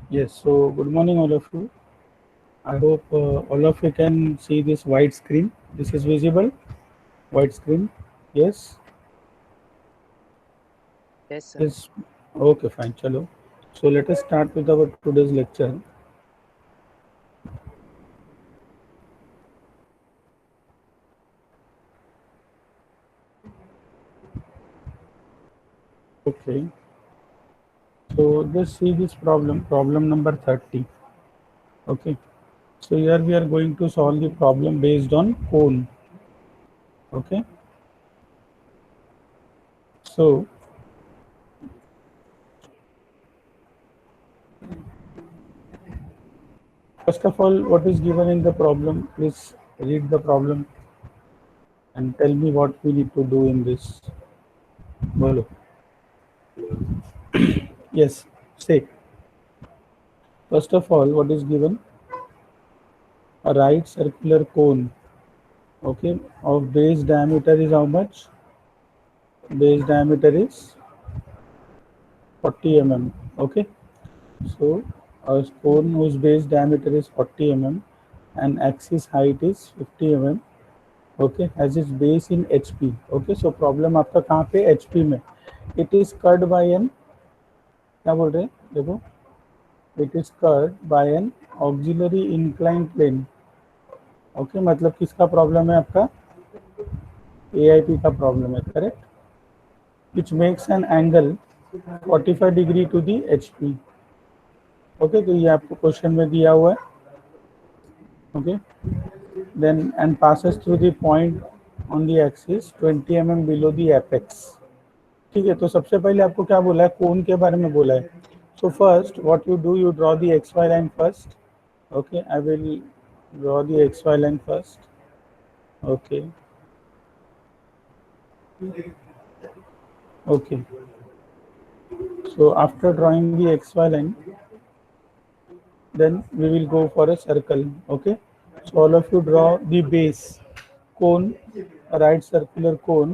Yes, so good morning, all of you. I hope all of you can see this white screen. This is visible, white screen. Yes, Yes, sir. yes. Okay, fine. Chalo. So let us start with our today's lecture. Okay. So just see this problem number 30. Okay. So here we are going to solve the problem based on cone. Okay. So first of all, what is given in the problem? Please read the problem and tell me what we need to do in this. Bolo. Yes, say. First of all, what is given? A right circular cone, okay, of base diameter is how much? Base diameter is 40 mm, okay. So, a cone whose base diameter is 40 mm and axis height is 50 mm, okay, has its base in HP, okay. So, problem आपका कहाँ पे HP में? It is cut by an, क्या बोल रहे हैं? देखो, it is cut by an auxiliary inclined plane, okay मतलब किसका प्रॉब्लम है आपका AIP का प्रॉब्लम है correct which makes an angle 45 degree to the HP okay तो ये आपको क्वेश्चन में दिया हुआ है okay then end passes through the point on the axis 20 mm below the apex ठीक है तो सबसे पहले आपको क्या बोला है कोन के बारे में बोला है so first what you do you draw the XY line first okay I will draw the XY line first okay okay so after drawing the XY line then we will go for a circle okay so all of you draw the base cone a right circular cone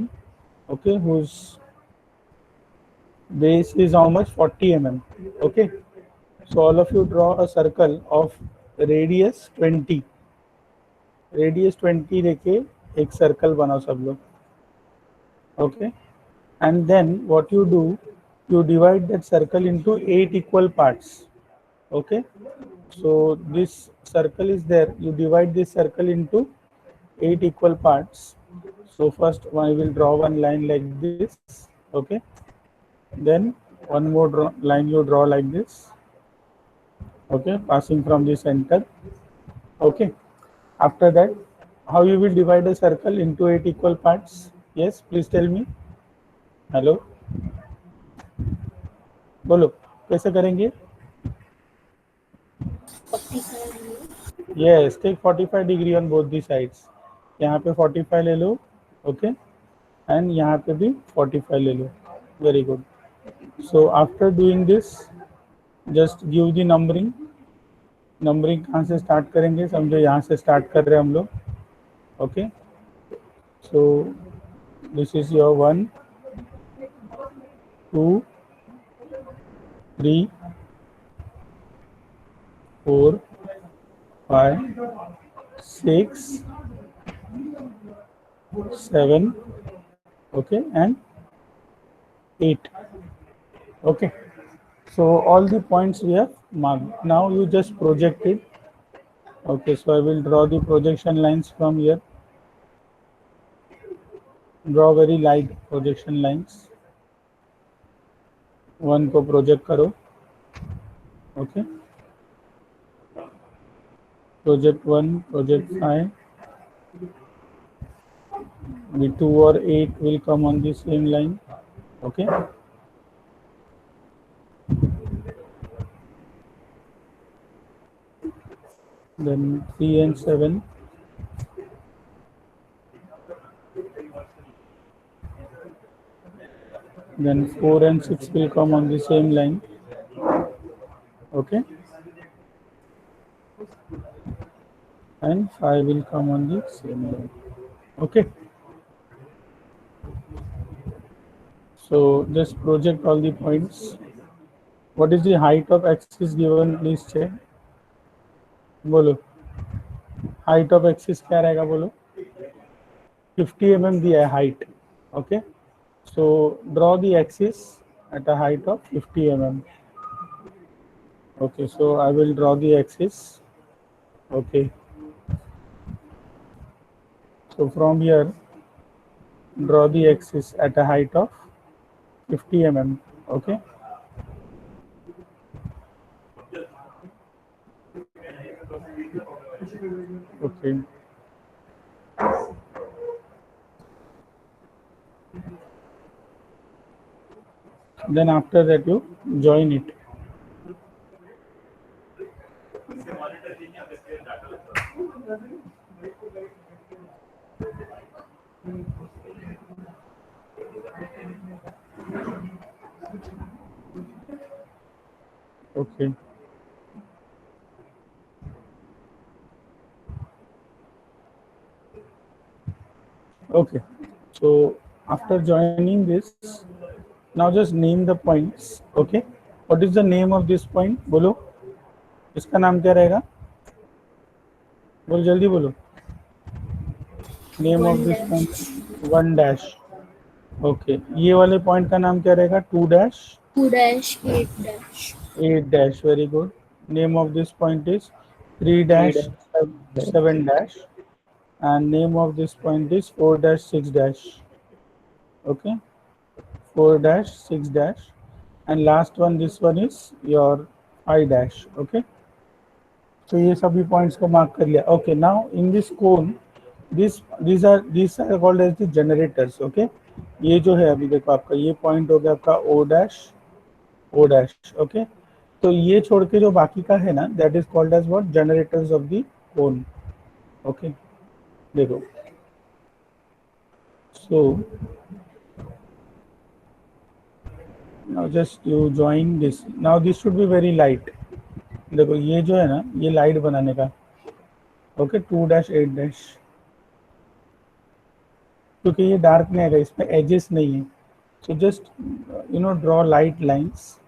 okay whose base is how much 40 mm okay so all of you draw a circle of radius 20 radius 20 लेके एक circle बनाओ सब लोग okay and then what you do you divide that circle into 8 equal parts okay so this circle is there you divide this circle into 8 equal parts so first I will draw one line like this okay then one more line you draw like this okay passing from the center okay after that how you will divide a circle into 8 equal parts yes please tell me hello बोलो कैसे करेंगे yes take 45 degree on both the sides यहाँ पे 45 ले लो okay and यहाँ पे भी 45 ले लो very good so after doing this just give the numbering numbering कहाँ से स्टार्ट करेंगे समझो यहाँ से स्टार्ट कर रहे हैं हम लोग okay so this is your 1 2 3 4 5 6 7 okay and 8 okay so all the points we have marked now you just project it okay so I will draw the projection lines from here draw very light projection lines one को project करो okay project one project 5 the 2 or 8 will come on the same line okay then 3 and 7 then 4 and 6 will come on the same line okay and 5 will come on the same line okay so just project all the points What is the height of axis given? Please check. बोलो height of axis क्या रहेगा बोलो. 50 mm दिया है height. Okay. So draw the axis at a height of 50 mm. Okay. So I will draw the axis. Okay. So from here, draw the axis at a height of 50 mm. Okay. Okay. Then after that you join it. Okay. Okay. So after joining this, now just name the points. Okay. What is the name of this point? बोलो. इसका नाम क्या रहेगा? बोलो जल्दी बोलो. Name of One this dash. point. 1 dash. Okay. ये वाले point का नाम क्या रहेगा? 2 dash. 2 dash, 8 dash. 8 dash. Very good. Name of this point is 3 dash 7 dash. And name of this point is 4 dash 6 dash. Okay. 4 dash 6 dash. And last one, this one is your 5 dash. Okay. So ये सभी points को mark कर लिया. Okay. Now in this cone, these are called as the generators. Okay. ये जो है अभी देखो आपका ये point हो गया आपका O dash O dash. Okay. तो ये छोड़ के जो बाकी का है ना, that is called as what? Generators of the cone. Okay. देखो. So now just you join this. Now this should be very light. देखो ये जो है ना, ये लाइट बनाने का. ओके. 2 dash 8 dash. क्योंकि ये डार्क नहीं आएगा, इसमें एजेस नहीं है. So just draw light lines.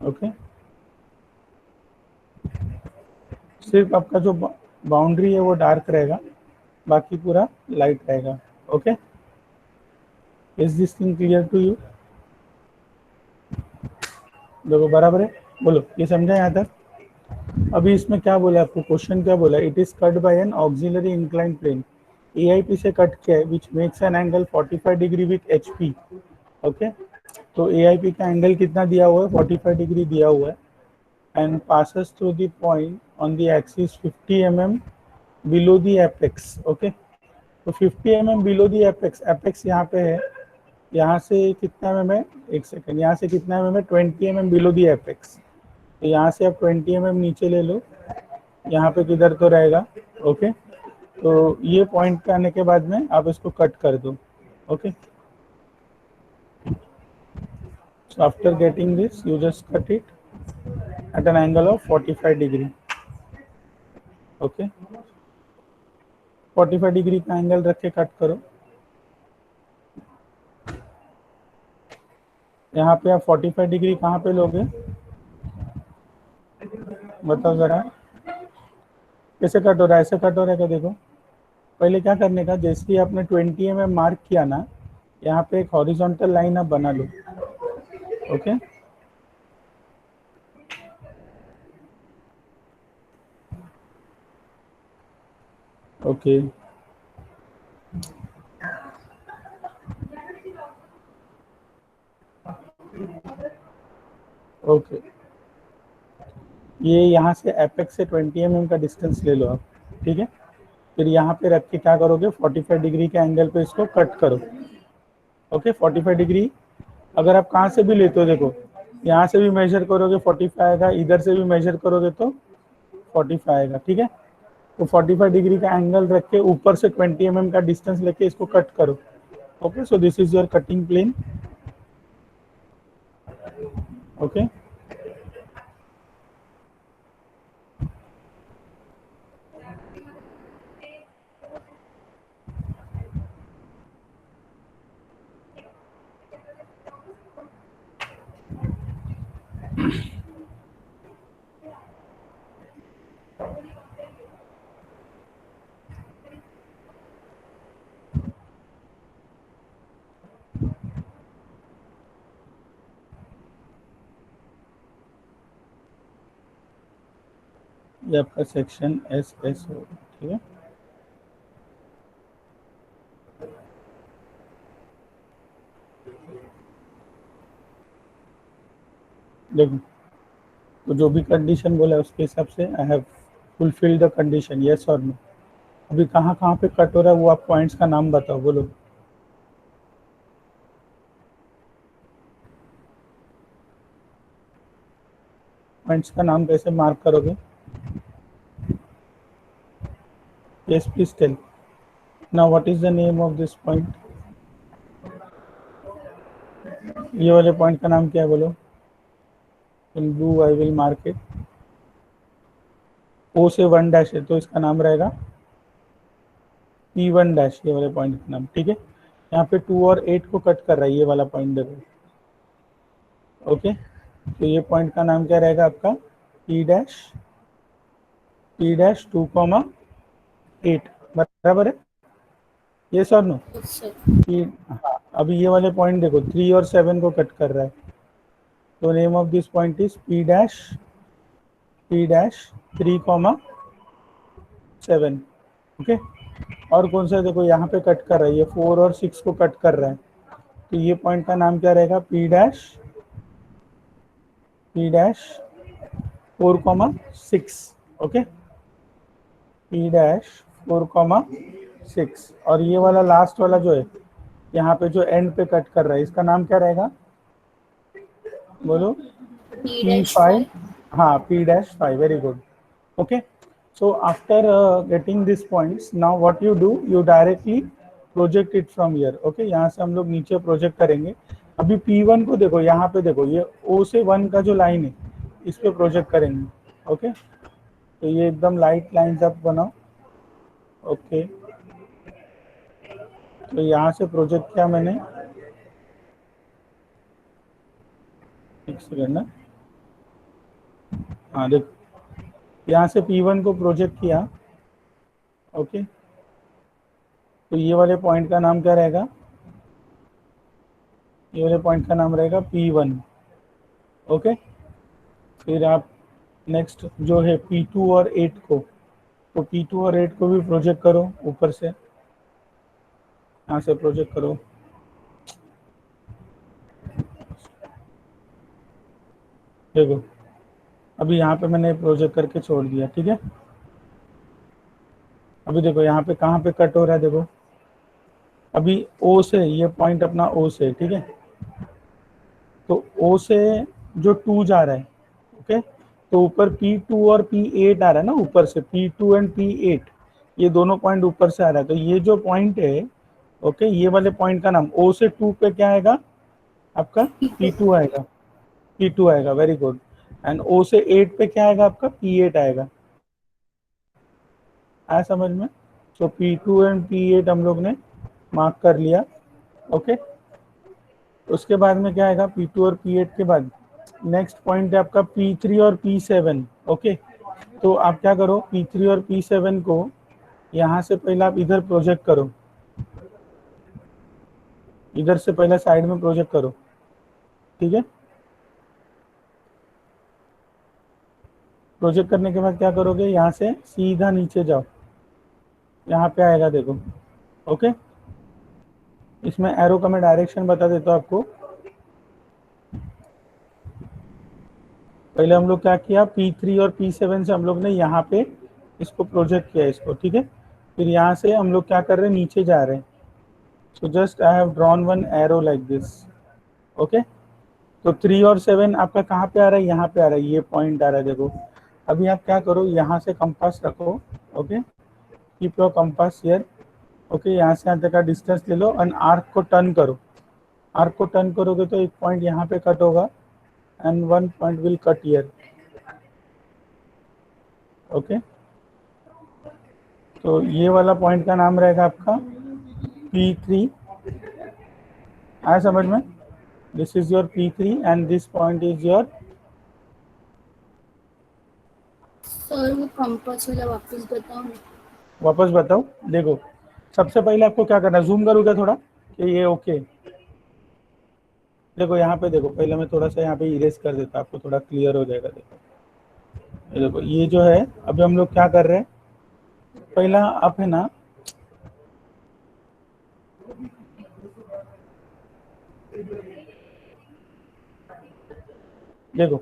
Okay. सिर्फ आपका जो बाउंड्री है वो डार्क रहेगा, बाकी पूरा लाइट रहेगा. Okay. Is this thing clear to you? देखो बराबर है. बोलो ये समझा यहाँ तक? अभी इसमें क्या बोला आपको, क्वेश्चन क्या बोला? It is cut by an auxiliary incline plane. AIP से कट किया है which makes an angle 45 degree with HP. Okay. तो एआईपी का एंगल कितना दिया हुआ है? 45 डिग्री दिया हुआ है. And passes through the point on the axis 50 mm below the apex. Okay. तो 50 mm below the apex. Apex यहाँ पे है. यहाँ से कितना mm है? एक सेकंड. यहाँ से कितना mm है? 20 mm below the apex. तो यहाँ से आप 20 mm नीचे ले लो. यहाँ पे किधर तो रहेगा. ओके. तो ये पॉइंट पे आने के बाद में आप इसको कट कर दो. Okay. So after getting this, you just cut it at an angle of 45 degree. Okay. 45 degree का एंगल रख के कट करो. यहाँ पे आप 45 डिग्री कहाँ पे लोगे? बताओ जरा. कैसे कट हो रहा है? ऐसे कट हो रहा है क्या? देखो पहले क्या करने का, जैसे ही आपने 20 mm मार्क किया ना, यहाँ पे एक हॉरिजॉन्टल लाइन आप बना लो. ओके. ओके. ओके. ये यहाँ से एपेक्स से 20 mm का डिस्टेंस ले लो आप. ठीक है. फिर यहाँ पे रख के क्या करोगे? 45 डिग्री के एंगल पे इसको कट करो. ओके. 45 डिग्री अगर आप कहाँ से भी लेते हो, देखो यहाँ से भी मेजर करोगे 45 आएगा, इधर से भी मेजर करोगे तो 45 आएगा. ठीक है. तो 45 डिग्री का एंगल रख के ऊपर से 20 mm का डिस्टेंस लेके इसको कट करो. Okay. So this is your cutting plane. Okay. ये आपका सेक्शन SS हो, ठीक है। देखो, तो जो भी कंडीशन बोला उसके हिसाब से I have fulfil the condition, yes और नो। अभी कहाँ कहाँ पे कट हो रहा है वो आप पॉइंट्स का नाम बताओ, बोलो। पॉइंट्स का नाम कैसे मार्क करोगे? Yes please tell. Now what is the name of this point? ये वाले पॉइंट का नाम क्या है, बोलो। In blue I will mark it. O से 1 डैश है तो इसका नाम रहेगा P1 डैश, ये वाले पॉइंट का नाम, ठीक है। यहाँ पे 2 और 8 को कट कर रहा है ये वाला पॉइंट, देखो। ओके, तो ये पॉइंट का नाम क्या रहेगा आपका? P डैश 2, 8 बराबर है, ये सर नो। Yes, sir. हाँ, अभी ये वाले पॉइंट देखो 3 और 7 को कट कर रहा है, तो name of this point is P dash 3, 7। Okay, और कौन सा देखो यहाँ पे कट कर रहा है, ये 4 और 6 को कट कर रहा है, तो ये पॉइंट का नाम क्या रहेगा? P dash 4, 6। Okay, P dash 4, 6। और ये वाला लास्ट वाला जो है यहाँ पे जो एंड पे कट कर रहा है, इसका नाम क्या रहेगा, बोलो। P dash P5, 5. हाँ P-5, very good. Okay, so after getting these points, now what you do, you directly project it from here. Okay, यहाँ से हम लोग नीचे प्रोजेक्ट करेंगे। अभी P1 को देखो, यहाँ पे देखो, ये O से 1 का जो लाइन है इस पे प्रोजेक्ट करेंगे। ओके, तो ये एकदम लाइट लाइंस आप बनाओ। ओके, तो यहाँ से प्रोजेक्ट किया मैंने, एक सेकेंड ना। हाँ देख, यहाँ से P1 को प्रोजेक्ट किया। ओके, तो ये वाले पॉइंट का नाम क्या रहेगा? ये वाले पॉइंट का नाम रहेगा P1। ओके, फिर आप नेक्स्ट जो है P2 और 8 को, तो P2 और 8 को भी प्रोजेक्ट करो ऊपर से, यहाँ से प्रोजेक्ट करो। देखो, अभी यहाँ पे मैंने प्रोजेक्ट करके छोड़ दिया, ठीक है। अभी देखो यहाँ पे कहाँ पे कट हो रहा है, देखो अभी O से, ये पॉइंट अपना O से, ठीक है। तो O से जो 2 जा रहा है, ओके, तो ऊपर P2 और P8 आ रहा है ना, ऊपर से P2 एंड P8, ये दोनों पॉइंट ऊपर से आ रहा है। तो ये जो पॉइंट है, ओके, ये वाले पॉइंट का नाम O से 2 पे क्या आएगा आपका? P2. P2 आएगा, P2 आएगा, वेरी गुड। एंड O से 8 पे क्या आएगा आपका? P8 आएगा। आया समझ में? सो P2 एंड P8 हम लोग ने मार्क कर लिया। ओके, उसके बाद में क्या आएगा? P2 और P8 के बाद नेक्स्ट पॉइंट है आपका P3 और P7। ओके, तो आप क्या करो, P3 और P7 को यहाँ से पहले आप इधर प्रोजेक्ट करो, इधर से पहले साइड में प्रोजेक्ट करो, ठीक है। प्रोजेक्ट करने के बाद क्या करोगे, यहाँ से सीधा नीचे जाओ, यहाँ पे आएगा देखो। ओके, इसमें एरो का मैं डायरेक्शन बता देता हूँ आपको। पहले हम लोग क्या किया, P3 और P7 से हम लोग ने यहाँ पे इसको प्रोजेक्ट किया इसको, ठीक है। फिर यहाँ से हम लोग क्या कर रहे हैं, नीचे जा रहे हैं। So just I have drawn one arrow like this. Okay, तो 3 और 7 आपका कहाँ पे आ रहा है? यहाँ पे आ रहा है, ये पॉइंट आ रहा है, देखो। अभी आप क्या करो, यहाँ से कंपास रखो। Okay, keep your compass here. Okay, यहाँ से यहाँ तक का डिस्टेंस ले लो एंड आर्क को टर्न करो। आर्क को टर्न करोगे तो एक पॉइंट यहाँ पे कट होगा and one point will cut here. Okay, तो ये वाला पॉइंट का नाम रहेगा आपका P3। आया समझ में? This is your P3 and this point is your sir वो कंपास वाला वापस बताओ ना। वापस बताओ। देखो, सबसे पहले आपको क्या करना है, जूम करूँ क्या थोड़ा कि ये ओके। देखो यहाँ पे, देखो पहले मैं थोड़ा सा यहाँ पे इरेज कर देता, आपको थोड़ा क्लियर हो जाएगा। देखो ये देखो, ये जो है अभी हम लोग क्या कर रहे हैं, पहला आप है ना, देखो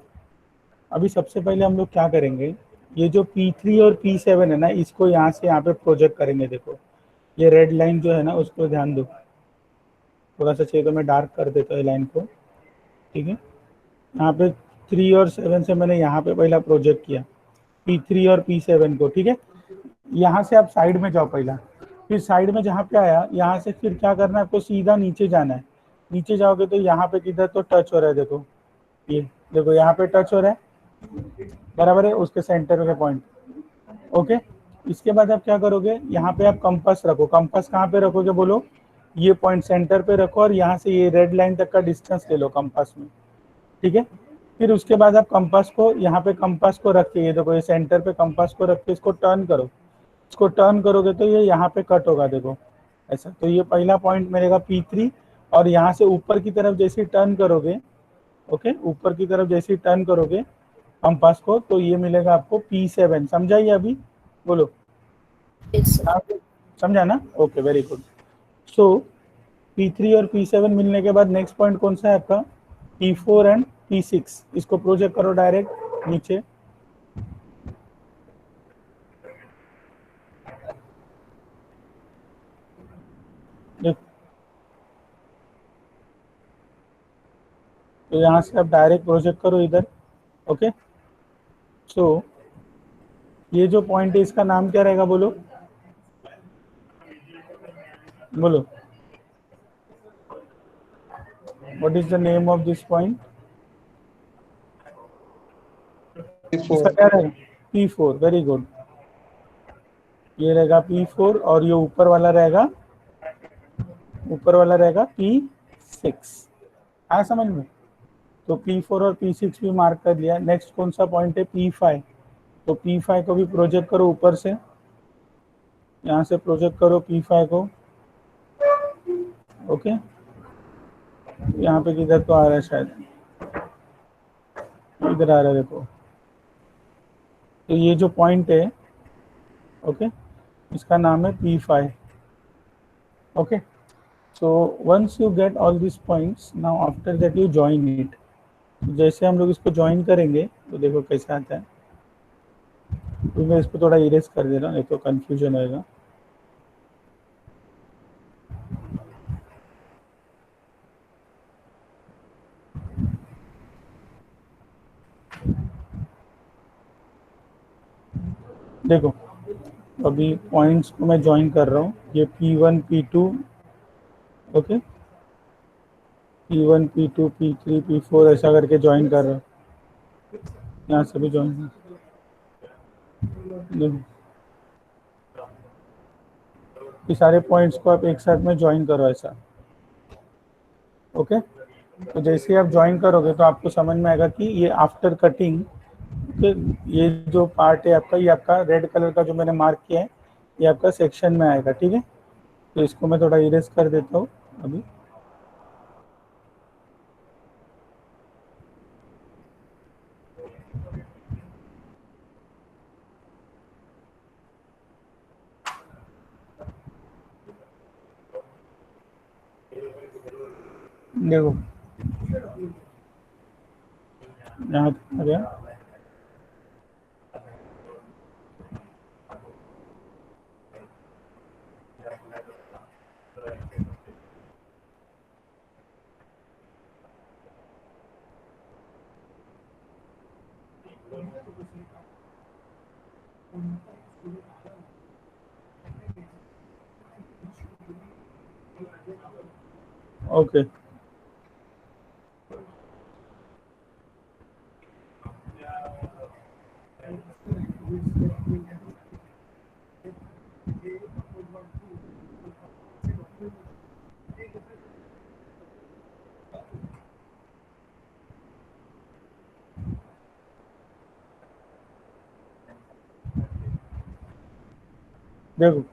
अभी सबसे पहले हम लोग क्या करेंगे, ये जो P3 और P7 है ना, इसको यहाँ से यहाँ पे प्रोजेक्ट करेंगे। देखो ये रेड लाइन जो है ना, उसको ध्यान दो, थोड़ा सा चाहिए तो मैं डार्क कर देता हूँ लाइन को। ठीक है, यहाँ पे 3 और 7 से मैंने यहाँ पे पहला प्रोजेक्ट किया, P3 और P7 को। ठीक है, यहाँ से आप साइड में जाओ पहला, फिर साइड में जहाँ पे आया, यहाँ से फिर क्या करना है आपको, सीधा नीचे जाना है। नीचे जाओगे तो यहाँ पे किधर तो टच हो रहा है, देखो ये, देखो यहाँ पे टच हो रहा है, बराबर है, उसके सेंटर के पॉइंट। ओके, इसके बाद आप क्या करोगे, यहाँ पे आप कंपास रखो। कंपास कहाँ पे रखोगे बोलो, ये पॉइंट सेंटर पे रखो, और यहाँ से ये रेड लाइन तक का डिस्टेंस ले लो कंपास में। ठीक है, फिर उसके बाद आप कंपास को यहाँ पे, कंपास को रख के, ये देखो ये सेंटर पे कंपास को रख के इसको टर्न करो। इसको टर्न करोगे तो ये यहाँ पे कट होगा, देखो ऐसा। तो ये पहला पॉइंट मिलेगा P3, और यहाँ से ऊपर की तरफ जैसे टर्न करोगे, ओके, ऊपर की तरफ जैसे टर्न करोगे कंपास को, तो ये मिलेगा आपको P7। समझा ये अभी, बोलो। Yes sir. हाँ, समझा ना, ओके वेरी गुड। सो P3 और P7 मिलने के बाद नेक्स्ट पॉइंट कौन सा है आपका, P4 एंड P6। इसको प्रोजेक्ट करो डायरेक्ट नीचे। देखो, तो यहाँ से आप डायरेक्ट प्रोजेक्ट करो इधर। ओके, सो ये जो पॉइंट है इसका नाम क्या रहेगा, बोलो बोलो, what is the name of this point. इसका P4. क्या रहेगा, P4, वेरी गुड। ये रहेगा P4, और ये ऊपर वाला रहेगा P6। आया समझ में। तो P4 और P6 भी मार्क कर लिया। नेक्स्ट कौन सा पॉइंट है, P5। तो P5 को भी प्रोजेक्ट करो ऊपर से, यहाँ से प्रोजेक्ट करो P5 को। ओके, यहाँ पे किधर तो आ रहा है शायद, इधर आ रहा है, देखो। तो ये जो पॉइंट है, ओके, इसका नाम है P5। Okay, so once you get all these points, now after that you join it। जैसे हम लोग इसको ज्वाइन करेंगे तो देखो कैसे आता है। तो मैं इसको थोड़ा इरेज कर दे रहा हूँ, नहीं तो कंफ्यूजन होएगा। देखो अभी पॉइंट्स को मैं ज्वाइन कर रहा हूँ, ये P1 P2, okay, P1 P2 P3 P4 ऐसा करके ज्वाइन कर रहा हूँ। यहाँ से भी ज्वाइन, ये सारे पॉइंट्स को आप एक साथ में ज्वाइन करो ऐसा। ओके, तो जैसे आप ज्वाइन करोगे तो आपको समझ में आएगा कि ये आफ्टर कटिंग, ये जो पार्ट है आपका, ये आपका रेड कलर का जो मैंने मार्क किया है, ये आपका सेक्शन में आएगा। ठीक है, तो इसको मैं थोड़ा इरेज कर देता हूँ अभी। देखो यहाँ पे आ गया। ओके, देखो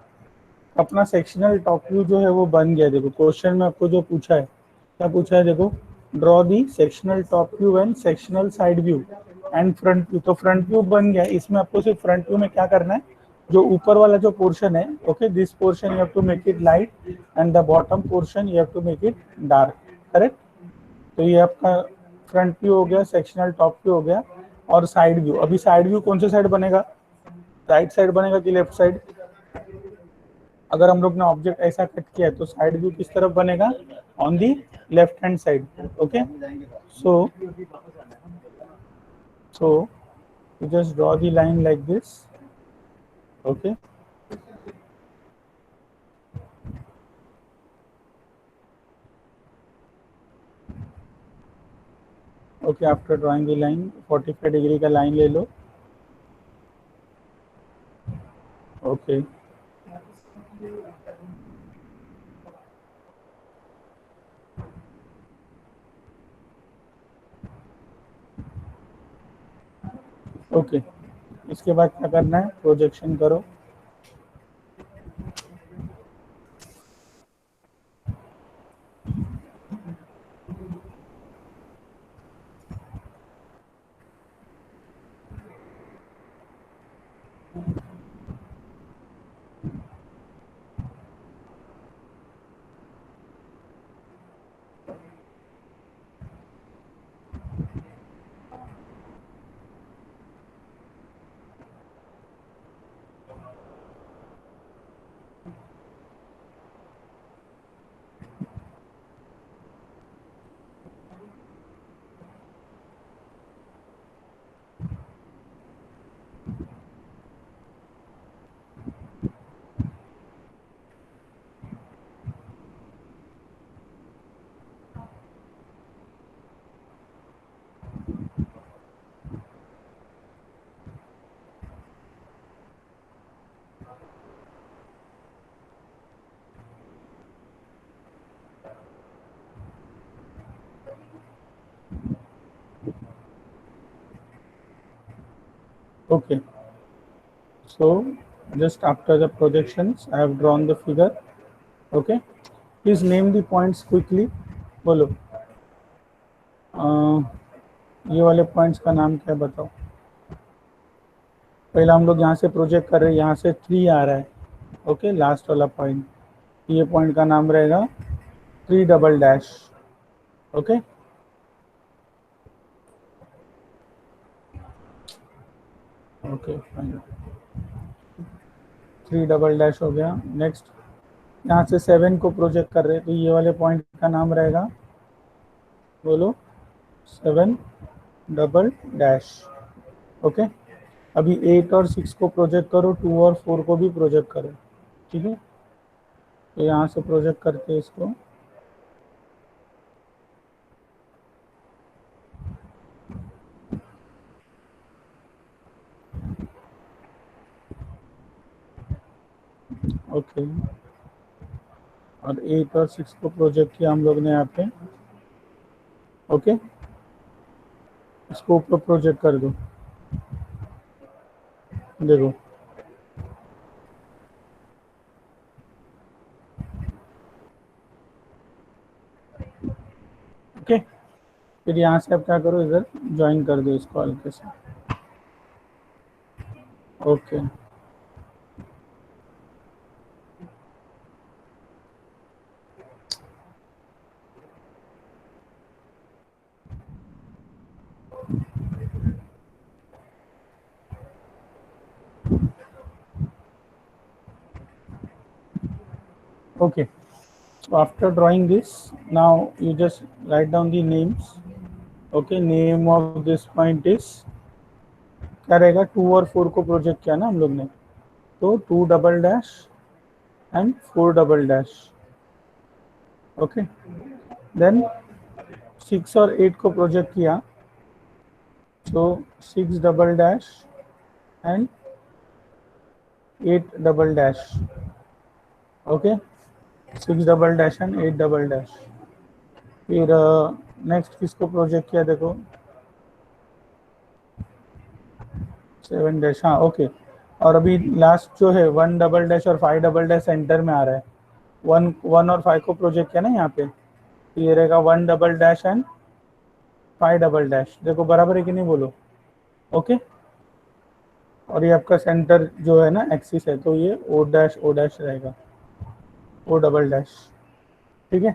अपना सेक्शनल टॉप व्यू जो है वो बन गया। देखो क्वेश्चन में आपको जो पूछा है, क्या पूछा है, देखो draw the sectional top view and sectional side view and front view. तो फ्रंट व्यू बन गया। इसमें आपको सिर्फ फ्रंट व्यू में क्या करना है, जो ऊपर वाला जो पोर्शन है, okay, this portion you have to make it light and the bottom portion you have to make it dark, correct. तो ये आपका फ्रंट व्यू हो गया, सेक्शनल टॉप व्यू हो गया। और साइड व्यू, अभी साइड व्यू कौन से साइड बनेगा, राइट साइड बनेगा कि लेफ्ट साइड। अगर हम लोग ने ऑब्जेक्ट ऐसा कट किया है तो साइड व्यू किस तरफ बनेगा, on the left hand side, okay. So so you just draw the line like this, okay. Okay, after drawing the line 45 degree का लाइन ले लो, ओके। ओके, इसके बाद क्या करना है, प्रोजेक्शन करो। Okay, so just after the projections I have drawn the figure, okay. Please name the points quickly, बोलो। ये वाले पॉइंट्स का नाम क्या है बताओ। पहला हम लोग यहाँ से प्रोजेक्ट कर रहे हैं, यहाँ से 3 आ रहा है, ओके, लास्ट वाला पॉइंट। ये पॉइंट का नाम रहेगा 3 double dash, okay. Okay fine, 3 double dash हो गया। नेक्स्ट यहाँ से 7 को प्रोजेक्ट कर रहे हैं, तो ये वाले पॉइंट का नाम रहेगा, बोलो, 7 डबल डैश, ओके। अभी 8 और 6 को प्रोजेक्ट करो, 2 और 4 को भी प्रोजेक्ट करो, ठीक है। तो यहाँ से प्रोजेक्ट करके इसको, ओके। और 8 और 6 को प्रोजेक्ट किया हम लोग ने यहाँ पे, ओके। इसको ऊपर प्रोजेक्ट कर दो, देखो, ओके। फिर यहाँ से आप क्या करो, इधर ज्वाइन कर दो इसको हल्के से, okay. Okay, so after drawing this, now you just write down the names, okay। name of this point is, क्या रहेगा, 2 और 4 को प्रोजेक्ट किया ना हम लोग ने, तो 2 double dash and 4 double dash, okay. Then 6 और 8 को प्रोजेक्ट किया, तो 6 double dash and 8 double dash, okay. 6 double dash and 8 double dash. फिर नेक्स्ट किसको प्रोजेक्ट किया, देखो 7 डैश, हाँ, ओके। और अभी लास्ट जो है 1 डबल डैश और 5 डबल डैश सेंटर में आ रहा है, 1 और 5 को प्रोजेक्ट किया ना यहाँ पे, तो ये रहेगा 1 double dash and 5 double dash. देखो बराबर है कि नहीं बोलो। ओके, और ये आपका सेंटर जो है ना एक्सिस है, तो ये ओ डैश रहेगा, ओ डबल डैश। ठीक है,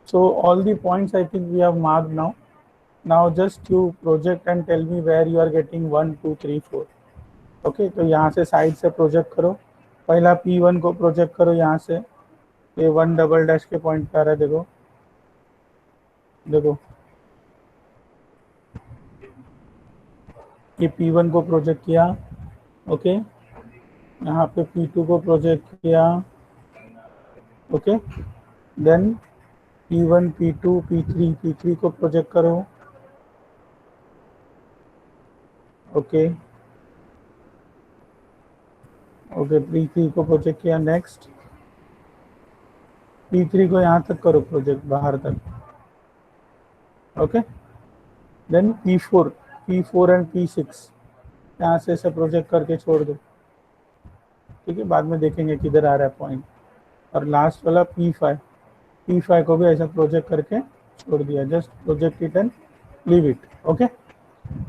so all the points I think we have marked now. Now just you project and tell me where you are getting 1 2 3 4। Okay, तो यहाँ से साइड से प्रोजेक्ट करो, पहला P1 को प्रोजेक्ट करो यहाँ से, ये 1 डबल डैश के पॉइंट पे आ रहा है, देखो देखो ये P1 को प्रोजेक्ट किया। ओके, यहाँ पे P2 को प्रोजेक्ट किया। Okay, then P1 P2 P3 को प्रोजेक्ट करो। ओके ओके, P3 को प्रोजेक्ट किया। नेक्स्ट P3 को यहाँ तक करो प्रोजेक्ट, बाहर तक। Okay, then P4 and P6 यहाँ से ऐसे प्रोजेक्ट करके छोड़ दो। ठीक है, बाद में देखेंगे किधर आ रहा है पॉइंट। और लास्ट वाला P5 को भी ऐसा प्रोजेक्ट करके छोड़ दिया, just project it and leave it. Okay,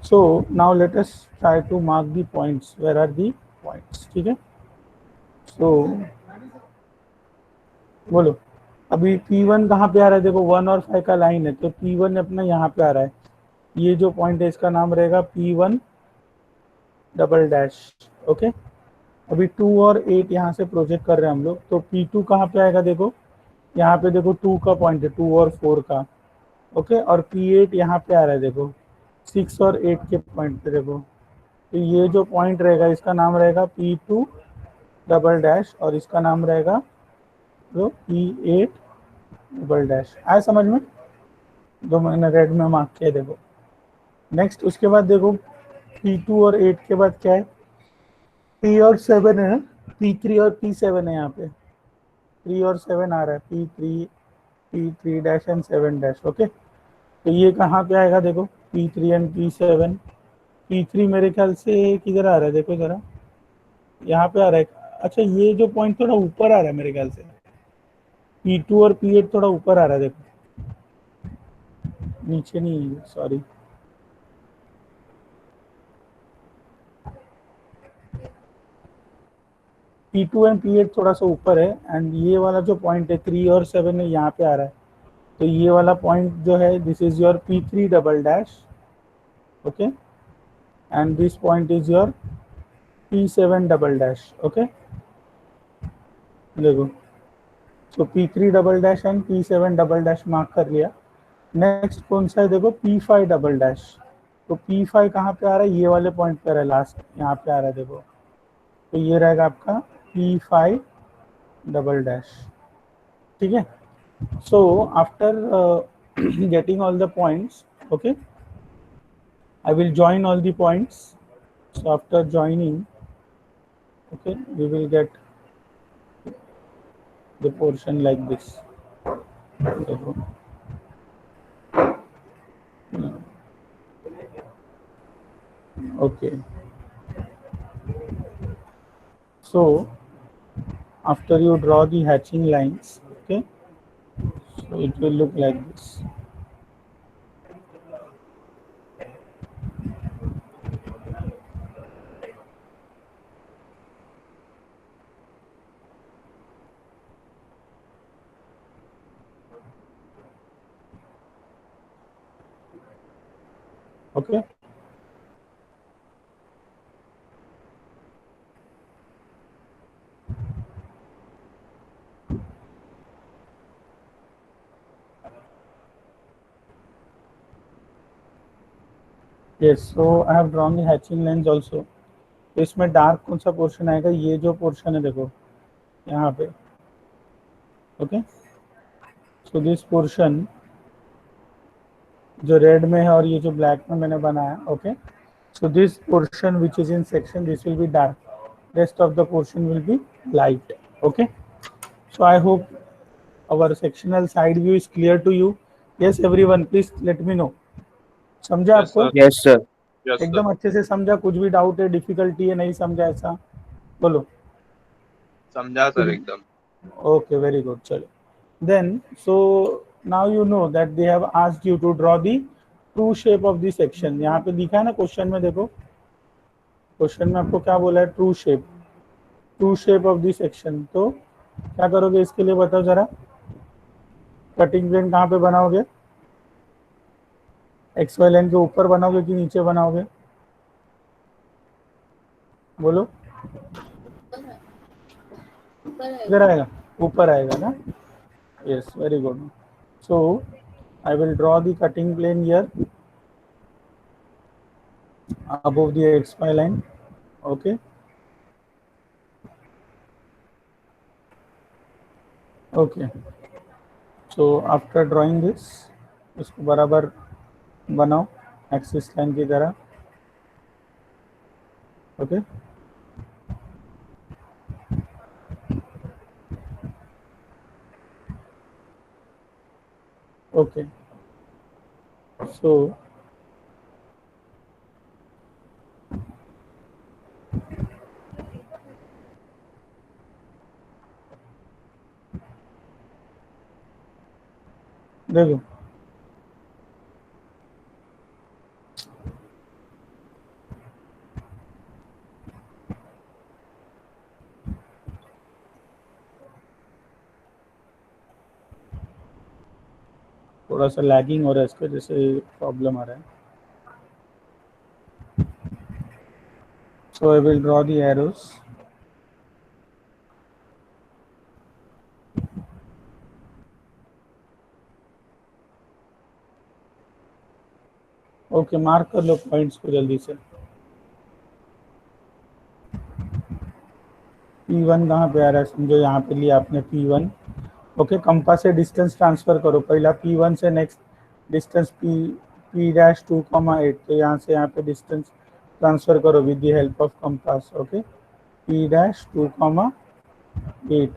so now let us try to mark the points, where are the points. ठीक है, सो बोलो अभी P1 कहाँ पे आ रहा है, देखो 1 और 5 का लाइन है, तो P1 अपना यहाँ पे आ रहा है, ये जो पॉइंट है इसका नाम रहेगा P1 डबल डैश। ओके, अभी 2 और 8 यहाँ से प्रोजेक्ट कर रहे हैं हम लोग, तो P2 कहाँ पे आएगा, देखो यहाँ पे देखो 2 का पॉइंट है, 2 और 4 का। ओके, और P8 यहाँ पे आ रहा है, देखो 6 और 8 के पॉइंट पे। देखो तो ये जो पॉइंट रहेगा इसका नाम रहेगा P2 डबल डैश, और इसका नाम रहेगा जो P8 डबल डैश। आया समझ में, जो मैंने रेड में मार्क किया। देखो नेक्स्ट उसके बाद देखो P2 और 8 के बाद क्या है, P और 7 है, P3 और P7 है, यहाँ पे 3 और 7 आ रहा है, P3 dash and 7 dash. Okay, तो ये कहाँ पे आएगा, देखो P3 एंड P7। P3 मेरे ख्याल से किधर आ रहा है, देखो जरा, यहाँ पे आ रहा है। अच्छा, ये जो पॉइंट थोड़ा ऊपर आ रहा है मेरे ख्याल से, P2 और P8 थोड़ा ऊपर आ रहा है, देखो नीचे नहीं, सॉरी। P2 एंड P8 थोड़ा सा ऊपर है, एंड ये वाला जो पॉइंट है 3 और 7 है, यहाँ पे आ रहा है, तो ये वाला पॉइंट जो है this is your P3 double dash. Okay, and this point is your P7 double dash. Okay, देखो तो P3 double dash and P7 double dash mark कर लिया। नेक्स्ट कौन सा है, देखो P5 डबल डैश। तो P5 कहाँ पे आ रहा है, ये वाले पॉइंट पे आ रहा है, लास्ट यहाँ पे आ रहा है, देखो तो ये रहेगा आपका P5 डबल डैश। ठीक है, so after getting all the points, okay, I will join all the points. So after joining, okay, we will get the portion like this. Okay, so after you draw the hatching lines, okay, so it will look like this. Okay, yes, so I have drawn the hatching lines also. तो इसमें dark कौन सा portion आएगा, ये जो portion है देखो यहाँ पे। ओके, सो दिस पोर्शन जो रेड में है और ये जो ब्लैक में मैंने बनाया। Okay, so this portion which is in section, this will be dark, rest of the portion will be light. Okay, so I hope our sectional side view is clear to you. Yes everyone, please let me know, समझा Yes, आपको? sir. Yes, sir. Yes sir, एकदम अच्छे से समझा? कुछ भी doubt है, difficulty है, नहीं समझा ऐसा बोलो। समझा सर एकदम। Okay, very good. चलो, then so now you know that they have asked you to draw the true shape of the section. यहाँ पे दिखा है ना क्वेश्चन में, देखो क्वेश्चन में आपको क्या बोला है, true shape, true shape of the section. तो क्या करोगे इसके लिए बताओ जरा, कटिंग प्लेन कहाँ पे बनाओगे, एक्स वाई लाइन के ऊपर बनाओगे कि नीचे बनाओगे, बोलो। ऊपर इधर आएगा। आएगा, ऊपर आएगा ना, yes, very good. So I will draw the cutting plane here above the xy line, okay, okay. So after drawing this, इसको बराबर बनाओ एक्सिस लाइन की तरह, ओके। ओके, सो देखो थोड़ा सा लैगिंग हो रहा है, इसके वजह से प्रॉब्लम आ रहा है। So I will draw the arrows, okay, mark कर लो पॉइंट्स को जल्दी से। P1 कहाँ पे आ रहा है समझो, यहाँ पे लिया आपने P1, ओके। कंपास से डिस्टेंस ट्रांसफर करो, पहला P1 से नेक्स्ट डिस्टेंस P'2,8, तो यहाँ से यहाँ पे डिस्टेंस ट्रांसफर करो with the help of compass, okay. P'2,8,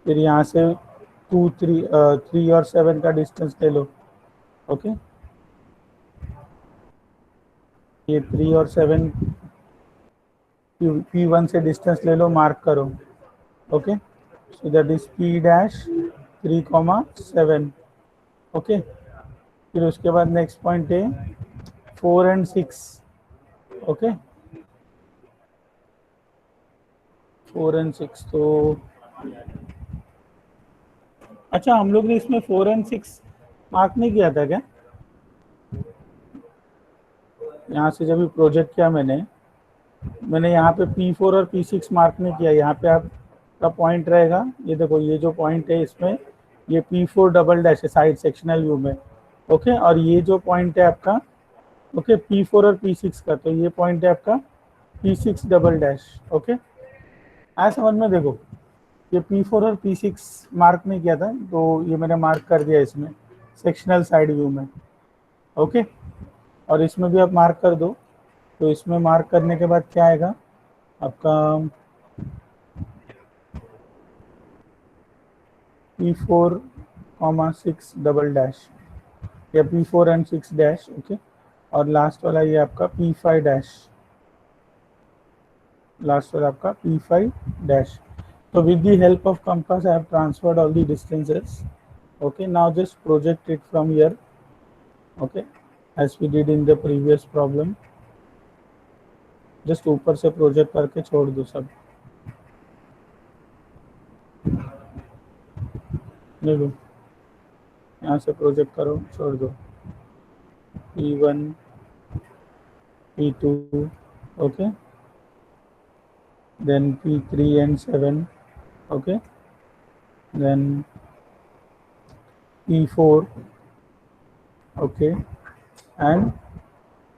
फिर यहाँ से 3 और 7 का डिस्टेंस ले लो, ओके। ये 3 और 7 P1 से डिस्टेंस ले लो, मार्क करो, okay. So that is P'3,7, okay. फिर उसके बाद नेक्स्ट पॉइंट है 4 और 6, ओके, 4 और 6। तो अच्छा, हम लोग ने इसमें 4 और 6 मार्क नहीं किया था क्या? यहाँ से जब भी प्रोजेक्ट किया मैंने यहाँ पे P4 और P6 मार्क नहीं किया। यहाँ पे आपका पॉइंट रहेगा, ये देखो, ये जो पॉइंट है इसमें ये P4 डबल डैश है साइड सेक्शनल व्यू में, ओके। और ये जो पॉइंट है आपका, ओके, P4 और P6 का, तो ये पॉइंट है आपका P6 डबल डैश, ओके। आया समझ में? देखो, ये P4 और P6 मार्क नहीं किया था, तो ये मैंने मार्क कर दिया इसमें सेक्शनल साइड व्यू में, ओके। और इसमें भी आप मार्क कर दो। तो इसमें मार्क करने के बाद क्या आएगा आपका, P4,6 डबल डैश या P4 और 6 डैश, ओके। और लास्ट वाला ये आपका P5 डैश, लास्ट वाला आपका P5 dash. So with the help of compass, I have transferred all the distances. Okay, now just project it from here. Okay, as we did in the previous problem. Just ऊपर से project करके छोड़ दो सब, ले लो, यहाँ से project करो, छोड़ दो। P1, P2, okay, then P3 and 7, okay, then P4, okay, and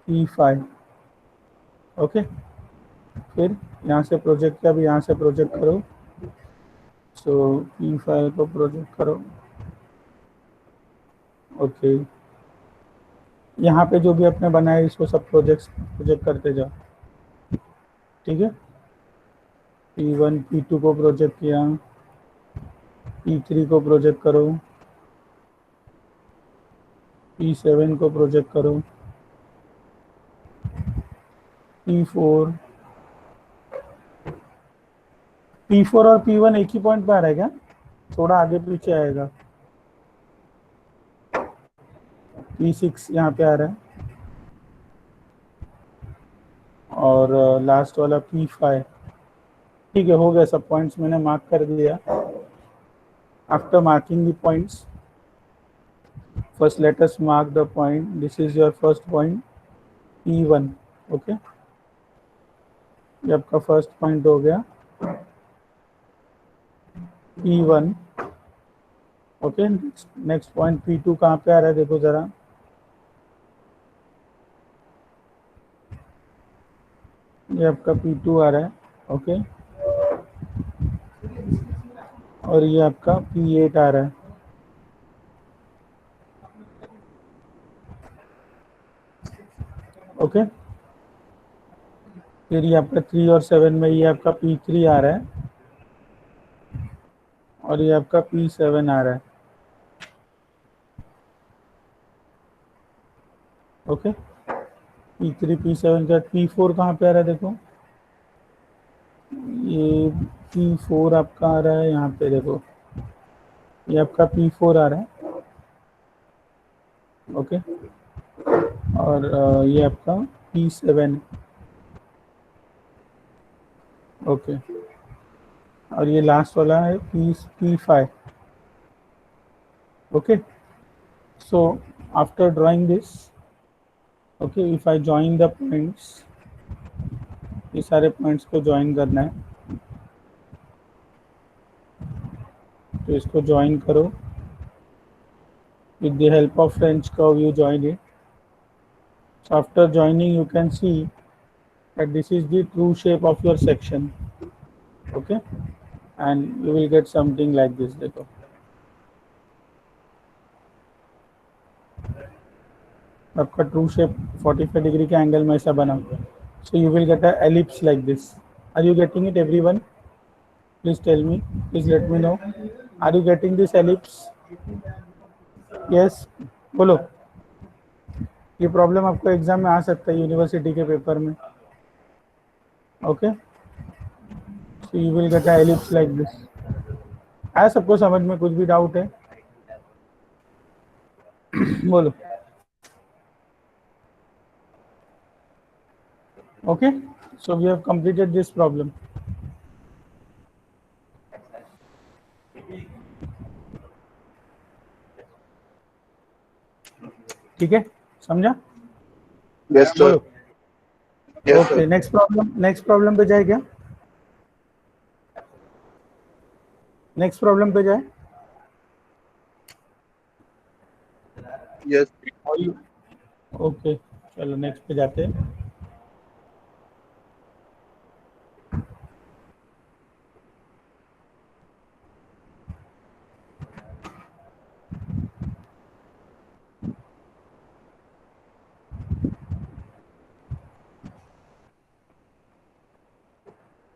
P5, okay। फिर यहाँ से प्रोजेक्ट किया, भी यहाँ से प्रोजेक्ट करो। सो P5 को प्रोजेक्ट करो, ओके। यहाँ पे जो भी अपने बनाए इसको सब प्रोजेक्ट करते जाओ, ठीक है। P1 P2 को प्रोजेक्ट किया, P3 को प्रोजेक्ट करो, P7 को प्रोजेक्ट करो, P4 P4 और P1 एक ही पॉइंट पे आ रहा है क्या? थोड़ा आगे पीछे आएगा। P6 यहाँ पे आ रहा है और लास्ट वाला P5। ठीक है, हो गया, सब पॉइंट्स मैंने मार्क कर दिया। After marking the points, first let us mark the point. This is your first point, P1. Okay, ये आपका फर्स्ट पॉइंट हो गया P1। Okay, next point P2 कहाँ पे आ रहा है देखो जरा। ये आपका P2 आ रहा है। ओके, और ये आपका P8 आ रहा है। ओके, फिर ये आपका 3 और 7 में ये आपका P3 आ रहा है और ये आपका P7 आ रहा है। ओके, P3 P7 का P4 कहाँ पे आ रहा है देखो। ये P4 आपका आ रहा है यहाँ पे देखो, ये आपका P4 आ रहा है। ओके, और ये आपका P7। ओके, और ये लास्ट वाला है P5। Okay, so after drawing this, okay, if I join the points, ये सारे पॉइंट्स को ज्वाइन करना है, तो इसको ज्वाइन करो। With the help of French curve you join it. So after joining, you can see that this is the true shape of your section. Okay, and you will get something like this. देखो, आपका true shape 45 degree के angle में ऐसा बना। So you will get a ellipse like this. Are you getting it, everyone? Please tell me. Please let me know. Are you getting this ellipse? Yes, बोलो। ये problem आपको exam में आ सकता है यूनिवर्सिटी के पेपर में। Okay, so you will get a ellipse like this. आया सबको समझ में? कुछ भी डाउट है बोलो। Okay, so we have completed this problem. ठीक है, समझा? Yes, sir. बोलो। Yes, okay, sir. Next problem पे जाए क्या? नेक्स्ट प्रॉब्लम पे जाए? Yes. ओके, चलो नेक्स्ट पे जाते हैं।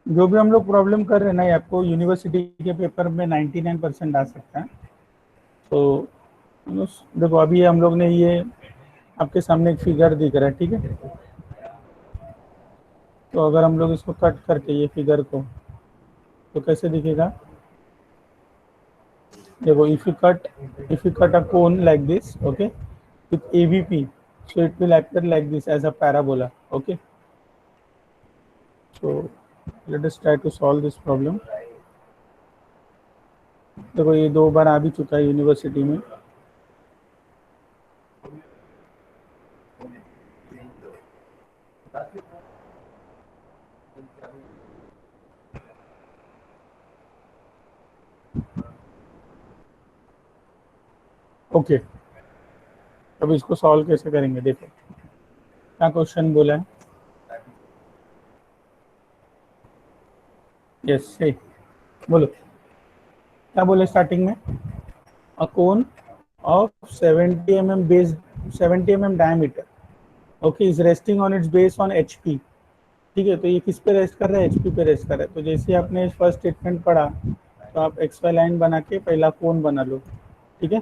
जो भी हम लोग प्रॉब्लम कर रहे हैं ना, ये आपको यूनिवर्सिटी के पेपर में 99% आ सकता है। तो देखो, अभी हम लोग ने ये आपके सामने एक फिगर दिख रहा है, ठीक है? तो अगर हम लोग इसको कट करके ये फिगर को, तो कैसे दिखेगा देखो। If you cut a cone like this, okay, with AVP, so it will appear like this as a parabola. Okay, so let us try to solve this problem. देखो, ये 2 बार आ भी चुका है यूनिवर्सिटी में। ओके, अब इसको सॉल्व कैसे करेंगे देखो, क्या क्वेश्चन बोला है। यस, सही, बोलो क्या बोले स्टार्टिंग में। A cone of 70 mm base, 70 mm diameter, okay, is resting on its base on HP। ठीक है, तो ये किस पे रेस्ट कर रहा है? HP पे रेस्ट कर रहा है। तो जैसे आपने फर्स्ट स्टेटमेंट पढ़ा, तो आप XY लाइन बना के पहला कोन बना लो। ठीक है,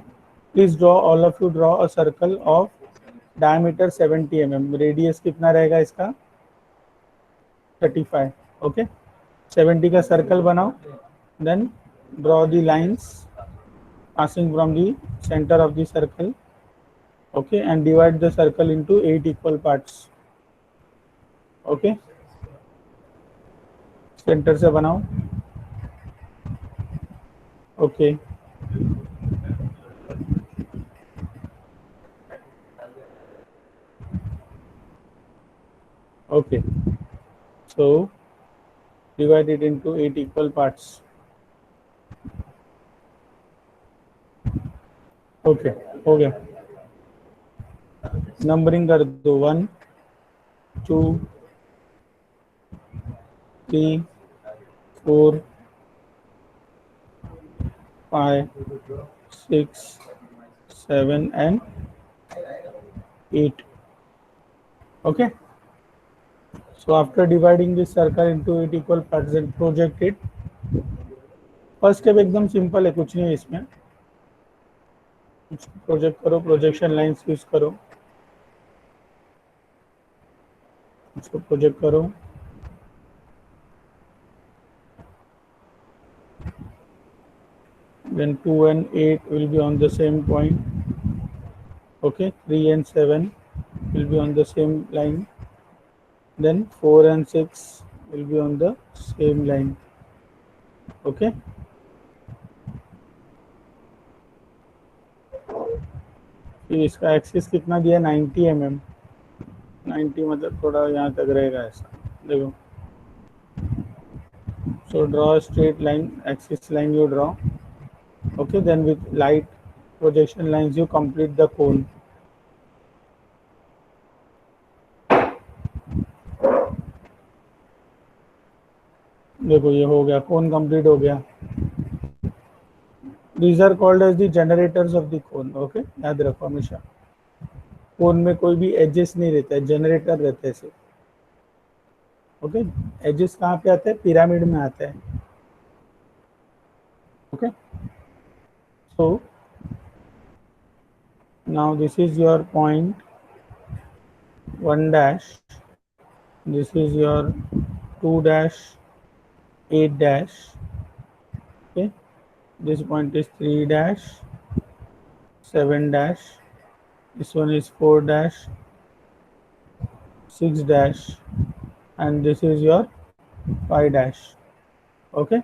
please draw, all of you draw a circle of diameter 70 mm। Radius कितना रहेगा इसका? 35. ओके, 70 का सर्कल बनाओ, then draw the lines passing from the center of the circle. Okay, and divide the circle into 8 equal parts. Okay, center से बनाओ. Okay, okay, so divide it into 8 equal parts. Okay, हो गया. Numbering कर दो, 1 2 3 4 5 6 7 and 8. Okay, so after dividing this circle into 8 equal parts and project it. First step एकदम simple है, कुछ नहीं है इसमें. प्रोजेक्ट करो, प्रोजेक्शन लाइंस यूज करो, इसको प्रोजेक्ट करो. Then 2 and 8 will be on the same point. Okay, 3 and 7 will be on the same line. Then 4 and 6 will be on the same line. Okay. फिर इसका एक्सिस कितना दिया, 90 mm. 90 मतलब थोड़ा यहाँ तक रहेगा ऐसा, देखो. So draw a straight line, axis line you draw. Okay, then with light projection lines you complete the cone. देखो ये हो गया, कोन कंप्लीट हो गया. These are called as the generators of the cone. Okay, याद रखो हमेशा, कोन में कोई भी एजेस नहीं रहता है, जनरेटर रहते हैं सिर्फ. ओके, एजेस कहाँ पे आते हैं, पिरामिड में आते हैं. Okay, so now this is your point 1 dash, this is your 2 dash 8 dash. Okay, this point is 3 dash 7 dash, this one is 4 dash 6 dash, and this is your 5 dash. Okay,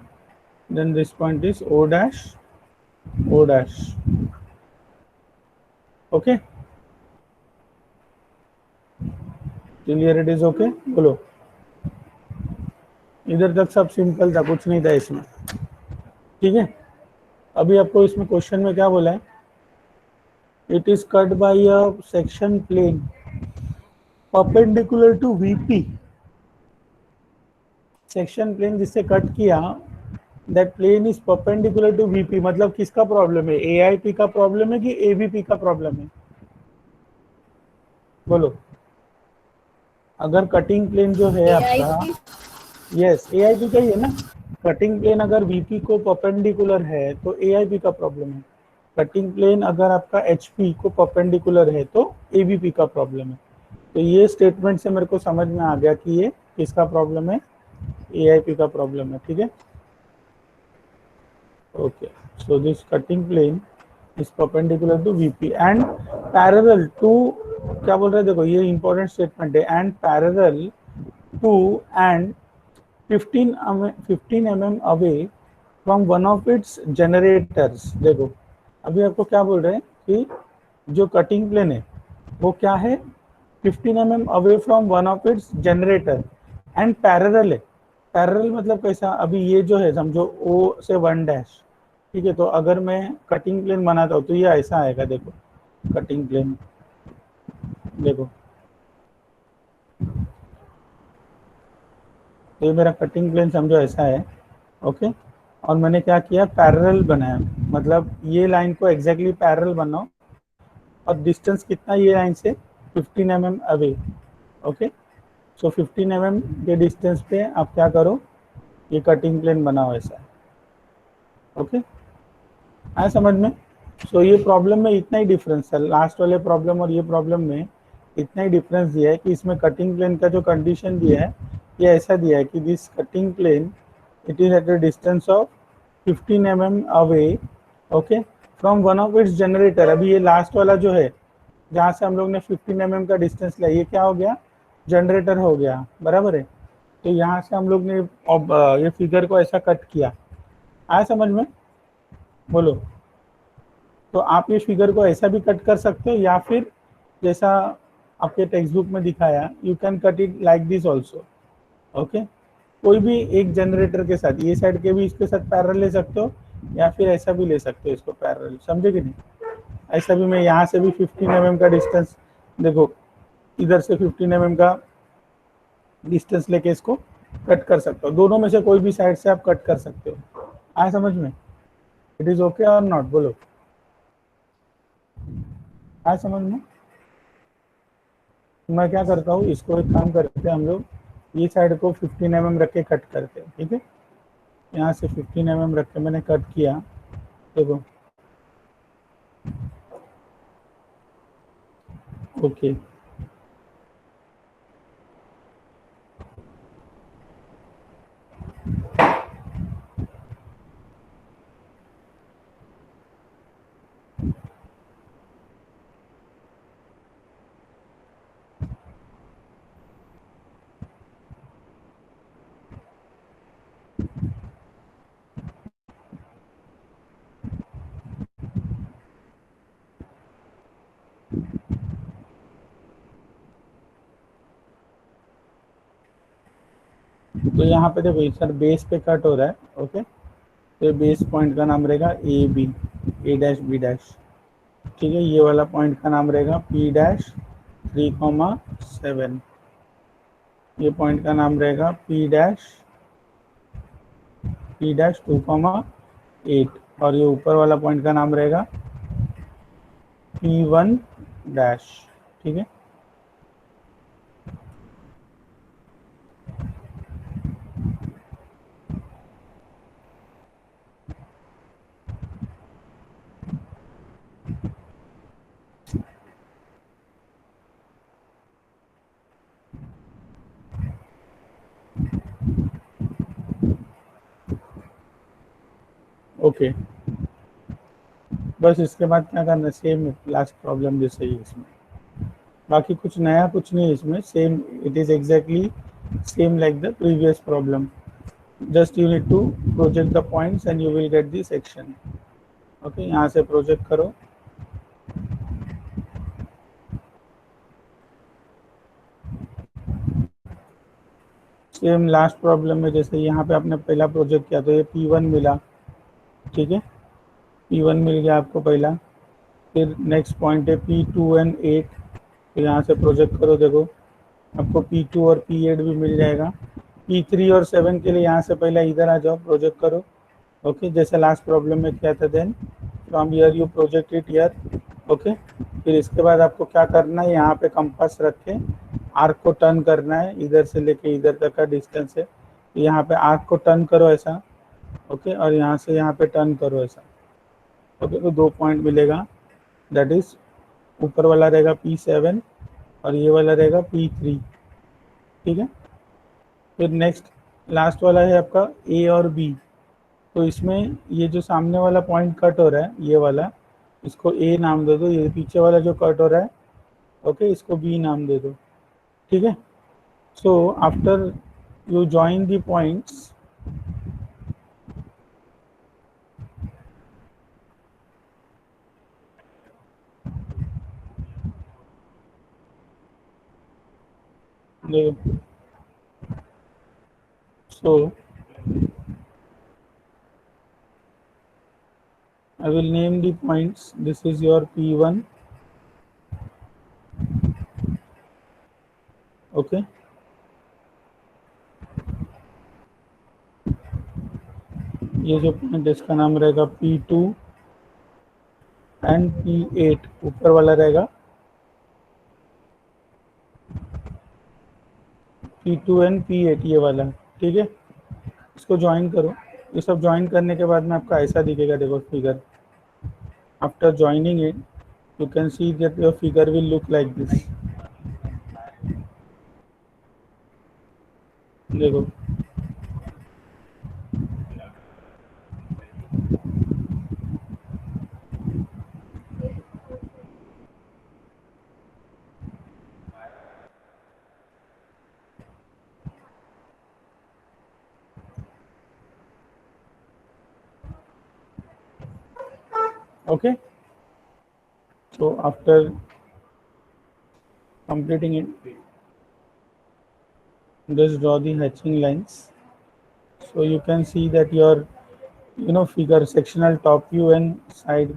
then this point is O dash O dash. Okay, clear it is okay. बोलो, इधर तक सब simple था, कुछ नहीं था इसमें. ठीक है, अभी आपको इसमें क्वेश्चन में क्या बोला है, it is cut by a section plane perpendicular to VP. Section plane जिससे कट किया, that plane is perpendicular to VP. मतलब किसका प्रॉब्लम है, एआईपी का प्रॉब्लम है कि एवीपी का प्रॉब्लम है, बोलो. अगर कटिंग प्लेन जो है आपका, यस एआईपी का ही है ना. कटिंग प्लेन अगर वीपी को परपेंडिकुलर है तो एआईपी का प्रॉब्लम है. कटिंग प्लेन अगर आपका एचपी को परपेंडिकुलर है तो एवीपी का प्रॉब्लम है. तो ये स्टेटमेंट से मेरे को समझ में आ गया कि ये किसका प्रॉब्लम है, एआईपी का प्रॉब्लम है. ठीक है, okay. So this cutting plane is perpendicular to VP and parallel to, क्या बोल रहे हैं, देखो ये इंपॉर्टेंट स्टेटमेंट है, and parallel to and 15 mm away from one of its generators. देखो अभी आपको क्या बोल रहे हैं कि जो कटिंग प्लेन है वो क्या है, 15 mm away from one of its generator and parallel है. पैरेलल मतलब कैसा, अभी ये जो है समझो O से 1 डैश. ठीक है, तो अगर मैं कटिंग प्लेन बनाता हूँ तो ये ऐसा आएगा. देखो कटिंग प्लेन, देखो ये मेरा कटिंग प्लेन समझो ऐसा है. ओके, और मैंने क्या किया, पैरेलल बनाया. मतलब ये लाइन को एग्जैक्टली पैरेलल बनाओ, और डिस्टेंस कितना ये लाइन से, 15 mm अवे. ओके, सो 15 mm के डिस्टेंस पे आप क्या करो, ये कटिंग प्लेन बनाओ ऐसा. ओके, आया समझ में. सो ये प्रॉब्लम में इतना ही डिफरेंस है, लास्ट वाले प्रॉब्लम और ये प्रॉब्लम में इतना ही डिफरेंस दिया है कि इसमें कटिंग प्लेन का जो कंडीशन दिया है ये ऐसा दिया है कि this cutting plane it is at a distance of 15 mm away, okay, from one of its generator. अभी ये लास्ट वाला जो है जहाँ से हम लोग ने 15 mm का डिस्टेंस लिया, ये क्या हो गया, जनरेटर हो गया, बराबर है। तो यहाँ से हम लोग ने ये फिगर को ऐसा कट किया, आया समझ में, बोलो। तो आप ये फिगर को ऐसा भी कट कर सकते हो, या फिर जैसा आपके टेक्स्ट बुक में दिखाया, you can cut it like this also, okay. कोई भी एक जनरेटर के साथ, ये साइड के भी इसके साथ पैरेलल ले सकते हो, या फिर ऐसा भी ले सकते हो इसको पैरेलल, समझे कि नहीं। ऐसा भी मैं यहाँ से भी 15 mm का डिस्टेंस, देखो इधर से 15 mm का डिस्टेंस लेके इसको कट कर सकते हो, दोनों में से कोई भी साइड से आप कट कर सकते हो। आया समझ में, इट इज ओके और नॉट, बोलो, आया समझ में। मैं क्या करता हूँ, इसको एक काम करते हैं हम लोग, ये साइड को 15 mm रख के कट करते हैं, ठीक है। यहाँ से 15 mm रख के मैंने कट किया, देखो, ओके। तो यहाँ पे देखो सर बेस पे कट हो रहा है, ओके। तो बेस पॉइंट का नाम रहेगा A B, A dash B dash, ठीक है। ये वाला पॉइंट का नाम रहेगा पी डैश 3,7, ये पॉइंट का नाम रहेगा पी डैश 2,8, और ये ऊपर वाला पॉइंट का नाम रहेगा P1 डैश, ठीक है। ओके, बस इसके बाद क्या करना है, सेम लास्ट प्रॉब्लम जैसे ही इसमें, बाकी कुछ नया कुछ नहीं इसमें, same it is exactly same like the previous problem, just you need to project the points and you will get the section, okay. यहाँ से प्रोजेक्ट करो, सेम लास्ट प्रॉब्लम में जैसे यहाँ पे आपने पहला प्रोजेक्ट किया तो ये P1 मिला, ठीक है, P1 मिल गया आपको पहला। फिर नेक्स्ट पॉइंट है P2 एंड 8, तो यहाँ से प्रोजेक्ट करो, देखो आपको P2 और P8 भी मिल जाएगा। P3 और 7 के लिए यहाँ से पहले इधर आ जाओ, प्रोजेक्ट करो, ओके, जैसे लास्ट प्रॉब्लम में किया था। Then from here you project it here, okay. फिर इसके बाद आपको क्या करना है, यहाँ पे कंपास रख के आर्क को टर्न करना है, इधर से लेके इधर तक का डिस्टेंस है, तो यहाँ पे आर्क को टर्न करो ऐसा, ओके, और यहाँ से यहाँ पे टर्न करो ऐसा, ओके। तो 2 पॉइंट मिलेगा, दैट इज ऊपर वाला रहेगा P7 और ये वाला रहेगा P3, ठीक है। फिर नेक्स्ट लास्ट वाला है आपका A और B, तो इसमें ये जो सामने वाला पॉइंट कट हो रहा है, ये वाला, इसको A नाम दे दो, ये पीछे वाला जो कट हो रहा है, ओके, इसको B नाम दे दो, ठीक है। So after you join the points, so I will name the points. This is your P1, okay. ये जो पॉइंट इसका नाम रहेगा P2 एंड P8, ऊपर वाला रहेगा P2 एंड P8, ये वाला, ठीक है। इसको ज्वाइन करो, ये सब ज्वाइन करने के बाद में आपका ऐसा दिखेगा, देखो figure. After joining it you can see that your figure will look like this, देखो okay, so after completing it, just draw the hatching lines. So you can see that your figure sectional top view and side,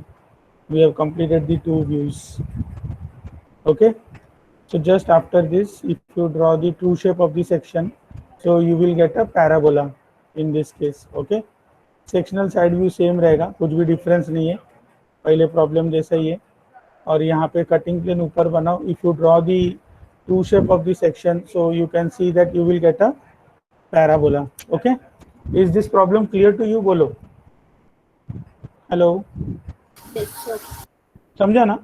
we have completed the two views. Okay, so just after this, if you draw the true shape of the section, so you will get a parabola in this case. Okay, sectional side view same रहेगा, कुछ भी difference नहीं है, पहले problem जैसा ही है. और यहाँ पे कटिंग प्लेन ऊपर बनाओ. If you draw the true shape of the section, so you can see that you will get a parabola. Okay, is this problem clear to you? बोलो हेलो. Yes, sir. समझा ना?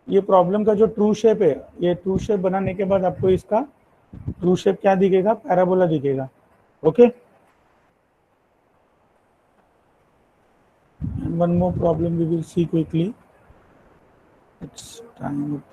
ये problem का जो true shape है, ये true shape बनाने के बाद आपको इसका ट्रू शेप क्या दिखेगा? पैराबोला दिखेगा. Okay, and one more problem we will see quickly. It's time.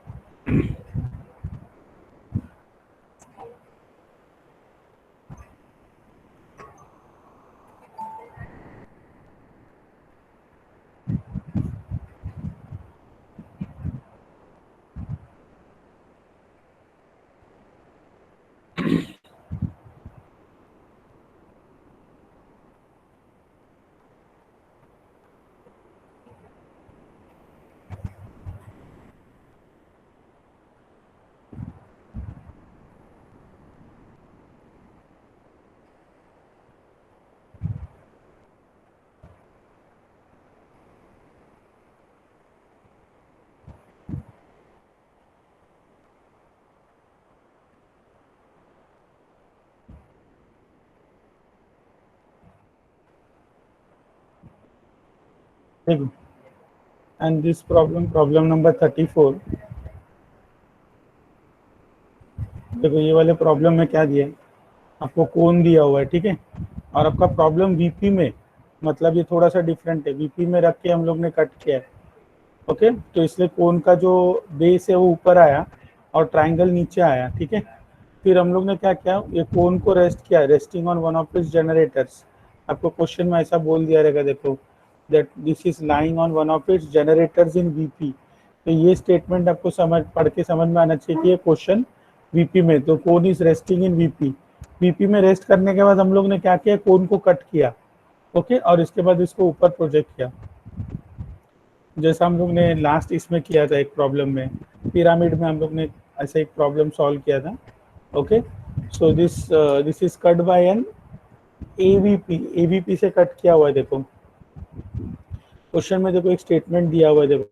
And this problem number 34. देखो ये वाले प्रॉब्लम में क्या दिया है आपको, कोन दिया हुआ है, ठीक है, और आपका प्रॉब्लम वीपी में, मतलब ये थोड़ा सा डिफरेंट है, वीपी में रख के हम लोग ने कट किया है. ओके, तो इसलिए कोन का जो बेस है वो ऊपर आया और ट्राइंगल नीचे आया. ठीक है, फिर हम लोग ने क्या किया, ये कोन को रेस्ट किया, resting on one of its generators. आपको क्वेश्चन में ऐसा बोल दिया रहेगा, देखो that this is lying on one of its generators in VP. तो ये स्टेटमेंट आपको पढ़ के समझ में आना चाहिए कि ये क्वेश्चन वीपी में, तो cone is resting in VP. VP में रेस्ट करने के बाद हम लोग ने क्या किया, कोन को कट किया. ओके, और इसके बाद इसको ऊपर प्रोजेक्ट किया, जैसा हम लोग ने लास्ट इसमें किया था एक प्रॉब्लम में, पिरामिड में हम लोग ने ऐसा एक प्रॉब्लम सॉल्व किया था. Okay, so this is cut by an AVP. AVP से कट किया हुआ है. देखो क्वेश्चन में देखो एक स्टेटमेंट दिया हुआ है, देखो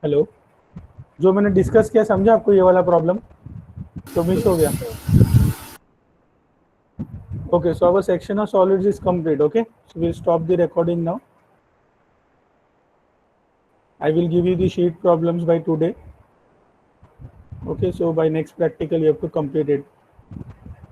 हेलो, जो मैंने डिस्कस किया समझा आपको ये वाला प्रॉब्लम? तो मिस हो गया. Okay, so our section of solids is complete. Okay, so we'll stop the recording now. I will give you the sheet problems by today. Okay, so by next practical you have to complete it.